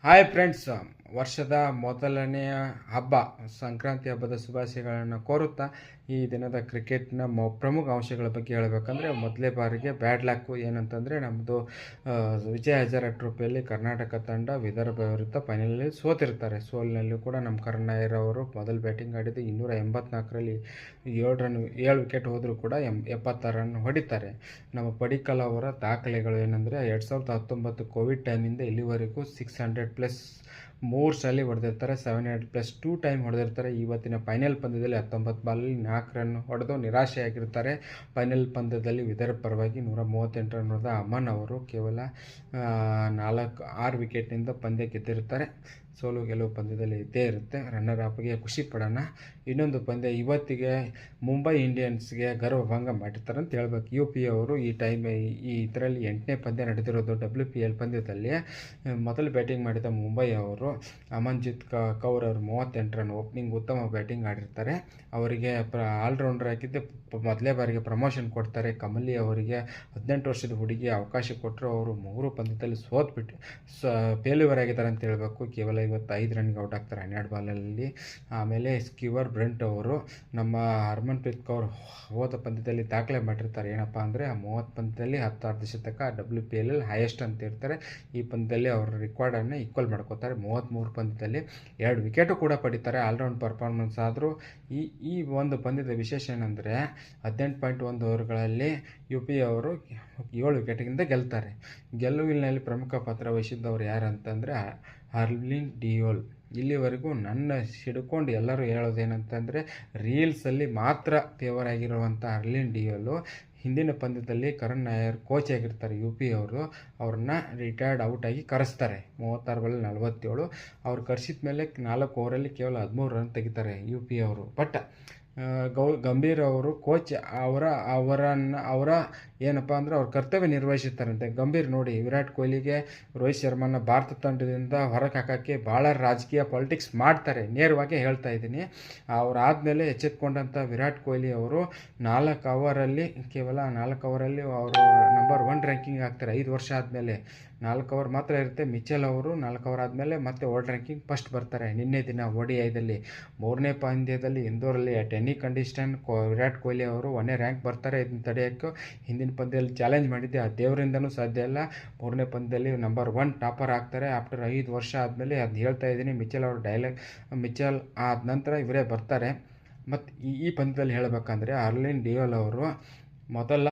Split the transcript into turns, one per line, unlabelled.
Hi friends, ವರ್ಷದ ಮೊದಲನೆಯ ಹಬ್ಬ ಸಂಕ್ರಾಂತಿ ಹಬ್ಬದ ಶುಭಾಶಯಗಳನ್ನು ಕೋರುತ್ತಾ ಈ ದಿನದ ಕ್ರಿಕೆಟ್ನ ಪ್ರಮುಖ ಅಂಶಗಳ ಬಗ್ಗೆ ಹೇಳಬೇಕಂದ್ರೆ ಮೊದಲೇ ಬಾರಿಗೆ ಬ್ಯಾಡ್ ಲಕ್ಕು ಏನಂತಂದರೆ ನಮ್ಮದು ವಿಜಯ ಹಜಾರೆ ಟ್ರೋಫಿಯಲ್ಲಿ ಕರ್ನಾಟಕ ತಂಡ ವಿದರ್ಭ ವಿರುದ್ಧ ಫೈನಲಲ್ಲಿ ಸೋತಿರ್ತಾರೆ. ಸೋಲಿನಲ್ಲಿ ಕೂಡ ನಮ್ಮ ಕರುಣಾಯರ್ ಅವರು ಮೊದಲು ಬ್ಯಾಟಿಂಗ್ ಆಡಿದ್ದು 284ರಲ್ಲಿ 7 ವಿಕೆಟ್ ಹೋದರೂ ಕೂಡ 76 ರನ್ ಹೊಡಿತಾರೆ. ನಮ್ಮ ಪಡಿಕ್ಕಲ್ ಅವರ ದಾಖಲೆಗಳು ಏನಂದರೆ 2019 ಕೋವಿಡ್ ಟೈಮಿಂದ ಇಲ್ಲಿವರೆಗೂ 600+ 3 ಸಲ ಹೊಡೆದಿರ್ತಾರೆ, 700+2 ಟೈಮ್ ಹೊಡೆದಿರ್ತಾರೆ. ಇವತ್ತಿನ ಫೈನಲ್ ಪಂದ್ಯದಲ್ಲಿ 19 ಬಾಲಲ್ಲಿ 4 ರನ್ ಹೊಡೆದು ನಿರಾಶೆಯಾಗಿರ್ತಾರೆ. ಫೈನಲ್ ಪಂದ್ಯದಲ್ಲಿ ವಿದರ್ಭ ಪರವಾಗಿ 138 ರನ್ ಹೊಡೆದ ಅಮನ್ ಅವರು ಕೇವಲ 6 ವಿಕೆಟ್ನಿಂದ ಪಂದ್ಯ ಗೆದ್ದಿರ್ತಾರೆ. ಸೋಲು ಗೆಲುವು ಪಂದ್ಯದಲ್ಲಿ ಇದ್ದೇ ಇರುತ್ತೆ. ರನ್ನರ್ ಅಪ್ಗೆ ಖುಷಿ ಪಡೋಣ. ಇನ್ನೊಂದು ಪಂದ್ಯ ಇವತ್ತಿಗೆ ಮುಂಬೈ ಇಂಡಿಯನ್ಸ್ಗೆ ಗರ್ವಭಂಗ ಮಾಡಿರ್ತಾರೆ ಅಂತ ಹೇಳ್ಬೇಕು. UP ಅವರು ಇದರಲ್ಲಿ 8ನೇ ಪಂದ್ಯ ನಡೆದಿರೋದು. WPL ಪಂದ್ಯದಲ್ಲಿ ಮೊದಲು ಬ್ಯಾಟಿಂಗ್ ಮಾಡಿದ ಮುಂಬೈ ಅವರು ಅಮನ್ಜಿತ್ ಕೌರ್ ಅವರು 38 ರನ್ ಓಪನಿಂಗ್ ಉತ್ತಮ ಬ್ಯಾಟಿಂಗ್ ಆಡಿರ್ತಾರೆ. ಅವರಿಗೆ ಆಲ್ರೌಂಡರ್ ಆಗಿದ್ದೆ ಮೊದಲೇ ಬಾರಿಗೆ ಪ್ರಮೋಷನ್ ಕೊಡ್ತಾರೆ. ಕಮಲಿ ಅವರಿಗೆ 18 ವರ್ಷದ ಹುಡುಗಿ ಅವಕಾಶ ಕೊಟ್ಟರು. ಅವರು 3 ಪಂದ್ಯದಲ್ಲಿ ಸೋತ್ಬಿಟ್ಟು ಫೇಲ್ಯೂರ್ ಆಗಿದ್ದಾರೆ ಅಂತ ಹೇಳಬೇಕು. ಕೇವಲ 5 ರನ್ಗೆ ಔಟ್ ಆಗ್ತಾರೆ 12 ಬಾಲಲ್ಲಿ. ಆಮೇಲೆ ಸ್ಕೀವರ್ ಬ್ರೆಂಟ್ ಅವರು ನಮ್ಮ ಹರ್ಮನ್ಪ್ರೀತ್ ಕೌರ್ ಹೋದ ಪಂದ್ಯದಲ್ಲಿ ದಾಖಲೆ ಮಾಡಿರ್ತಾರೆ. ಏನಪ್ಪ ಅಂದರೆ 30 ಪಂದ್ಯದಲ್ಲಿ 10 ಅರ್ಧಶತಕ WPL ಹೈಯೆಸ್ಟ್ ಅಂತ ಇರ್ತಾರೆ. ಈ ಪಂದ್ಯದಲ್ಲಿ ಅವರ ರೆಕಾರ್ಡನ್ನು ಈಕ್ವಲ್ ಮಾಡ್ಕೋತಾರೆ. 33 ಪಂದ್ಯದಲ್ಲಿ 2 ವಿಕೆಟು ಕೂಡ ಪಡಿತಾರೆ. ಆಲ್ರೌಂಡ್ ಪರ್ಫಾರ್ಮೆನ್ಸ್ ಆದರೂ ಈ ಒಂದು ಪಂದ್ಯದ ವಿಶೇಷ ಏನಂದರೆ 18.1 ಓವರ್ಗಳಲ್ಲಿ UP ಅವರು 7 ವಿಕೆಟ್ಗಿಂತ ಗೆಲ್ತಾರೆ. ಗೆಲುವಿನಲ್ಲಿ ಪ್ರಮುಖ ಪಾತ್ರ ವಹಿಸಿದ್ದವರು ಯಾರಂತಂದರೆ ಹರ್ಲಿನ್ ಡಿಯೋಲ್. ಇಲ್ಲಿವರೆಗೂ ನನ್ನ ಹಿಡ್ಕೊಂಡು ಎಲ್ಲರೂ ಹೇಳೋದೇನಂತಂದರೆ ರೀಲ್ಸಲ್ಲಿ ಮಾತ್ರ ಫೇವರ್ ಆಗಿರುವಂಥ ಹರ್ಲಿನ್ ಡಿಯೋಲು ಹಿಂದಿನ ಪಂದ್ಯದಲ್ಲಿ ಕರಣ್ ನಾಯರ್ ಕೋಚ್ ಆಗಿರ್ತಾರೆ. UP ಅವರು ಅವ್ರನ್ನ ರಿಟೈರ್ಡ್ ಔಟ್ ಆಗಿ ಕರೆಸ್ತಾರೆ. 36 ಬಾಲಲ್ಲಿ 47. ಅವ್ರು ಕರೆಸಿದ ಮೇಲೆ 4 ಓವರಲ್ಲಿ ಕೇವಲ 13 ರನ್ ತೆಗಿತಾರೆ UP ಅವರು. ಬಟ್ ಗಂಭೀರ್ ಅವರು ಕೋಚ್ ಅವರ ಏನಪ್ಪ ಅಂದರೆ ಅವ್ರ ಕರ್ತವ್ಯ ನಿರ್ವಹಿಸುತ್ತಾರಂತೆ. ಗಂಭೀರ್ ನೋಡಿ, ವಿರಾಟ್ ಕೊಹ್ಲಿಗೆ ರೋಹಿತ್ ಶರ್ಮನ ಭಾರತ ತಂಡದಿಂದ ಹೊರಗೆ ಹಾಕೋಕ್ಕೆ ಭಾಳ ರಾಜಕೀಯ ಪಾಲಿಟಿಕ್ಸ್ ಮಾಡ್ತಾರೆ. ನೇರವಾಗಿ ಹೇಳ್ತಾ ಇದ್ದೀನಿ. ಅವರಾದಮೇಲೆ ಎಚ್ಚೆತ್ಕೊಂಡಂಥ ವಿರಾಟ್ ಕೊಹ್ಲಿ ಅವರು 4 ಓವರಲ್ಲಿ ಅವರು ನಂಬರ್ 1 ರ್ಯಾಂಕಿಂಗ್ ಆಗ್ತಾರೆ. 5 ವರ್ಷ ಆದಮೇಲೆ 4 ಓವರ್ ಮಾತ್ರ ಇರುತ್ತೆ. ಮಿಚೆಲ್ ಅವರು 4 ಓವರ್ ಆದಮೇಲೆ ಮತ್ತೆ ವರ್ಲ್ಡ್ ರ್ಯಾಂಕಿಂಗ್ ಫಸ್ಟ್ ಬರ್ತಾರೆ. ನಿನ್ನೆ ದಿನ ODIದಲ್ಲಿ 3ನೇ ಪಂದ್ಯದಲ್ಲಿ ಇಂದೋರಲ್ಲಿ at any condition Virat Kohli ಅವರು 1ನೇ ರ್ಯಾಂಕ್ ಬರ್ತಾರೆ. ಇದನ್ನು ತಡೆಯೋಕ್ಕೆ ಹಿಂದಿನ ಪಂದ್ಯದಲ್ಲಿ ಚಾಲೆಂಜ್ ಮಾಡಿದ್ದೆ, ಆ ದೇವರಿಂದನೂ ಸಾಧ್ಯ ಇಲ್ಲ. 3ನೇ ಪಂದ್ಯದಲ್ಲಿ ನಂಬರ್ 1 ಟಾಪರ್ ಆಗ್ತಾರೆ. ಆಫ್ಟರ್ 5 ವರ್ಷ ಆದಮೇಲೆ ಅದು ಹೇಳ್ತಾ ಇದ್ದೀನಿ. ಮಿಚೆಲ್ ಆದ ನಂತರ ಇವರೇ ಬರ್ತಾರೆ. ಮತ್ತು ಈ ಪಂದ್ಯದಲ್ಲಿ ಹೇಳಬೇಕಂದ್ರೆ ಹರ್ಲಿನ್ ಡಿಯೋಲ್ ಅವರು ಮೊದಲ